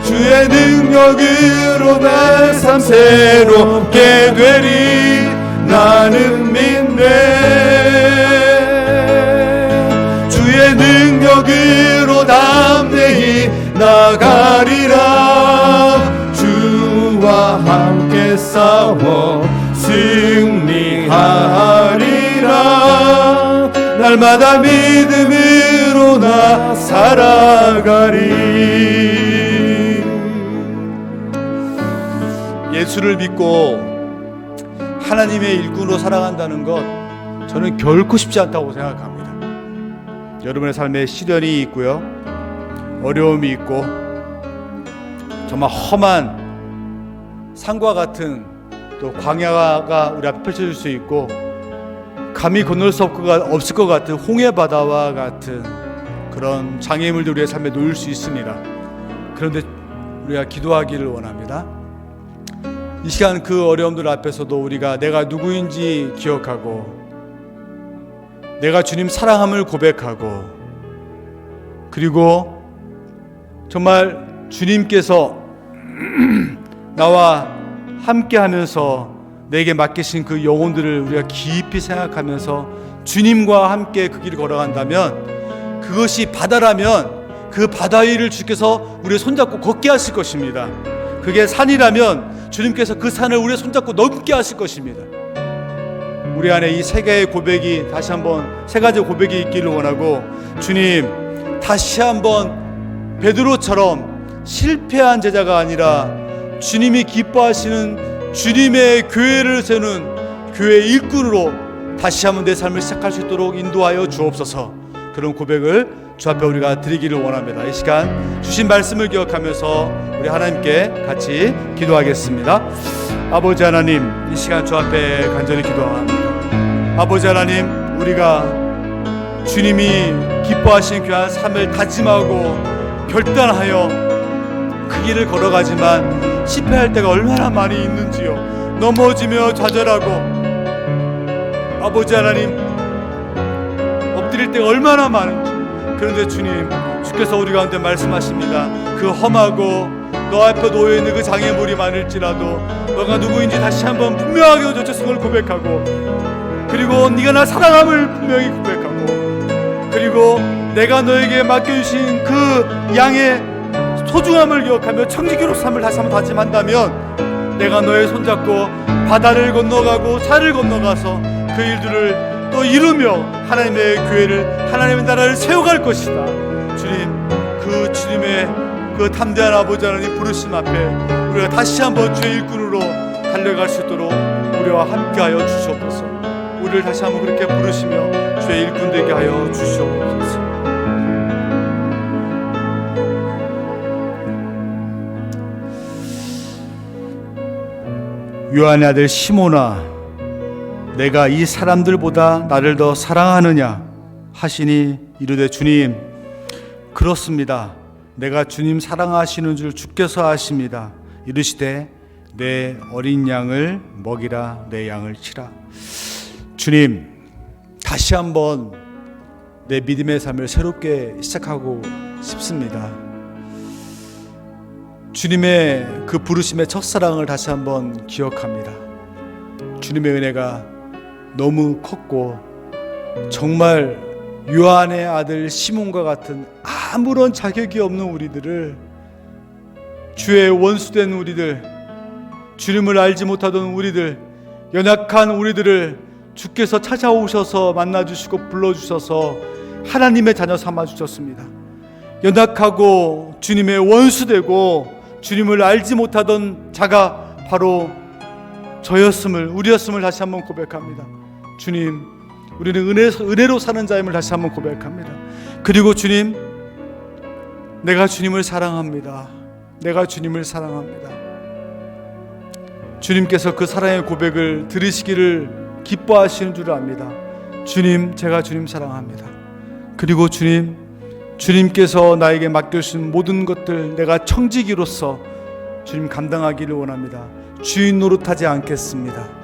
주의 능력으로 내 삶 새롭게 되리. 나는 믿네. 주의 능력으로 담대히 나가리라. 주와 함께 싸워 승리하리라. 날마다 믿음으로 나 살아가리. 예수를 믿고 하나님의 일꾼으로 살아간다는 것, 저는 결코 쉽지 않다고 생각합니다. 여러분의 삶에 시련이 있고요, 어려움이 있고, 정말 험한 산과 같은 또 광야가 우리 앞에 펼쳐질 수 있고, 감히 건널 수 없을 것 같은 홍해 바다와 같은 그런 장애물도 우리의 삶에 놓일 수 있습니다. 그런데 우리가 기도하기를 원합니다. 이 시간 그 어려움들 앞에서도 우리가 내가 누구인지 기억하고 내가 주님 사랑함을 고백하고 그리고 정말 주님께서 나와 함께 하면서 내게 맡기신 그 영혼들을 우리가 깊이 생각하면서 주님과 함께 그 길을 걸어간다면 그것이 바다라면 그 바다 위를 주께서 우리의 손잡고 걷게 하실 것입니다. 그게 산이라면 주님께서 그 산을 우리의 손잡고 넘게 하실 것입니다. 우리 안에 이 세 개의 고백이 다시 한번 세 가지 고백이 있기를 원하고 주님 다시 한번 베드로처럼 실패한 제자가 아니라 주님이 기뻐하시는 주님의 교회를 세우는 교회 일꾼으로 다시 한번 내 삶을 시작할 수 있도록 인도하여 주옵소서. 그런 고백을 주 앞에 우리가 드리기를 원합니다. 이 시간 주신 말씀을 기억하면서 우리 하나님께 같이 기도하겠습니다. 아버지 하나님, 이 시간 주 앞에 간절히 기도합니다. 아버지 하나님, 우리가 주님이 기뻐하시는 귀한 삶을 다짐하고 결단하여 그 길을 걸어가지만 실패할 때가 얼마나 많이 있는지요. 넘어지며 좌절하고 아버지 하나님 엎드릴 때가 얼마나 많은지. 그런데 주님, 주께서 우리 가운데 말씀하십니다. 그 험하고 너 앞에 놓여있는 그 장애물이 많을지라도 너가 누구인지 다시 한번 분명하게 너 죄성을 고백하고 그리고 네가 나 사랑함을 분명히 고백하고 그리고 내가 너에게 맡겨주신 그 양의 소중함을 기억하며 청지기로 삶을 다시 한번 다짐한다면 내가 너의 손잡고 바다를 건너가고 산을 건너가서 그 일들을 또 이루며 하나님의 교회를 하나님의 나라를 세워갈 것이다. 주님, 그 주님의 그 담대한 아버지 하나님 부르심 앞에 우리가 다시 한번 주의 일꾼으로 달려갈 수 있도록 우리와 함께하여 주시옵소서. 우리를 다시 한번 그렇게 부르시며 주의 일꾼 되게 하여 주시옵소서. 요한의 아들 시몬아, 내가 이 사람들보다 나를 더 사랑하느냐 하시니 이르되 주님, 그렇습니다. 내가 주님 사랑하시는 줄 주께서 아십니다. 이르시되 내 어린 양을 먹이라, 내 양을 치라. 주님, 다시 한번 내 믿음의 삶을 새롭게 시작하고 싶습니다. 주님의 그 부르심의 첫사랑을 다시 한번 기억합니다. 주님의 은혜가 너무 컸고 정말 요한의 아들 시몬과 같은 아무런 자격이 없는 우리들을, 주의 원수된 우리들, 주님을 알지 못하던 우리들, 연약한 우리들을 주께서 찾아오셔서 만나주시고 불러주셔서 하나님의 자녀 삼아주셨습니다. 연약하고 주님의 원수되고 주님을 알지 못하던 자가 바로 저였음을, 우리였음을 다시 한번 고백합니다. 주님, 우리는 은혜로 사는 자임을 다시 한번 고백합니다. 그리고 주님, 내가 주님을 사랑합니다. 내가 주님을 사랑합니다. 주님께서 그 사랑의 고백을 들으시기를 기뻐하시는 줄 압니다. 주님, 제가 주님 사랑합니다. 그리고 주님께서 나에게 맡겨주신 모든 것들 내가 청지기로서 주님 감당하기를 원합니다. 주인 노릇하지 않겠습니다.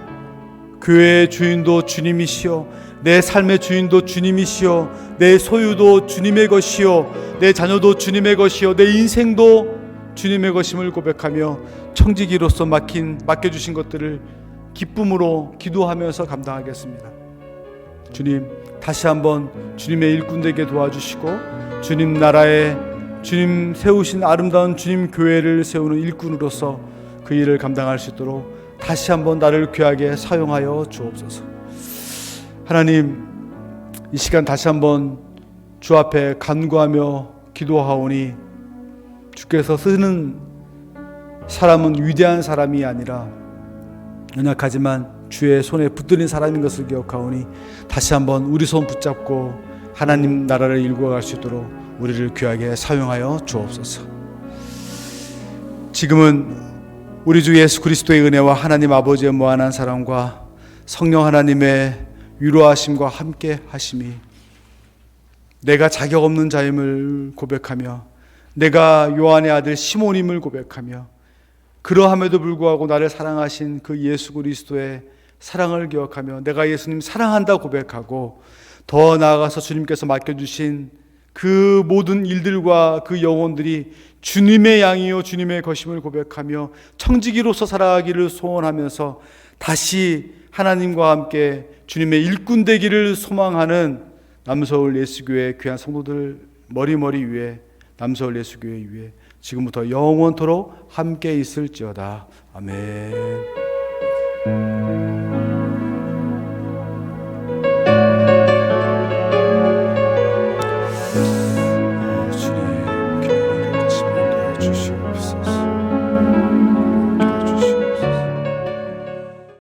교회의 주인도 주님이시오, 내 삶의 주인도 주님이시오, 내 소유도 주님의 것이요, 내 자녀도 주님의 것이요, 내 인생도 주님의 것임을 고백하며 청지기로서 맡겨주신 것들을 기쁨으로 기도하면서 감당하겠습니다. 주님, 다시 한번 주님의 일꾼 되게 도와주시고 주님 나라에 주님 세우신 아름다운 주님 교회를 세우는 일꾼으로서 그 일을 감당할 수 있도록 다시 한번 나를 귀하게 사용하여 주옵소서. 하나님, 이 시간 다시 한번 주 앞에 간구하며 기도하오니 주께서 쓰는 사람은 위대한 사람이 아니라 연약하지만 주의 손에 붙들린 사람인 것을 기억하오니 다시 한번 우리 손 붙잡고 하나님 나라를 일구어갈 수 있도록 우리를 귀하게 사용하여 주옵소서. 지금은 우리 주 예수 그리스도의 은혜와 하나님 아버지의 무한한 사랑과 성령 하나님의 위로하심과 함께 하심이 내가 자격 없는 자임을 고백하며 내가 요한의 아들 시몬임을 고백하며 그러함에도 불구하고 나를 사랑하신 그 예수 그리스도의 사랑을 기억하며 내가 예수님 사랑한다 고백하고, 더 나아가서 주님께서 맡겨주신 그 모든 일들과 그 영혼들이 주님의 양이요 주님의 것임을 고백하며 청지기로서 살아가기를 소원하면서 다시 하나님과 함께 주님의 일꾼 되기를 소망하는 남서울 예수교회 귀한 성도들 머리머리 위에, 남서울 예수교회 위에 지금부터 영원토록 함께 있을지어다. 아멘.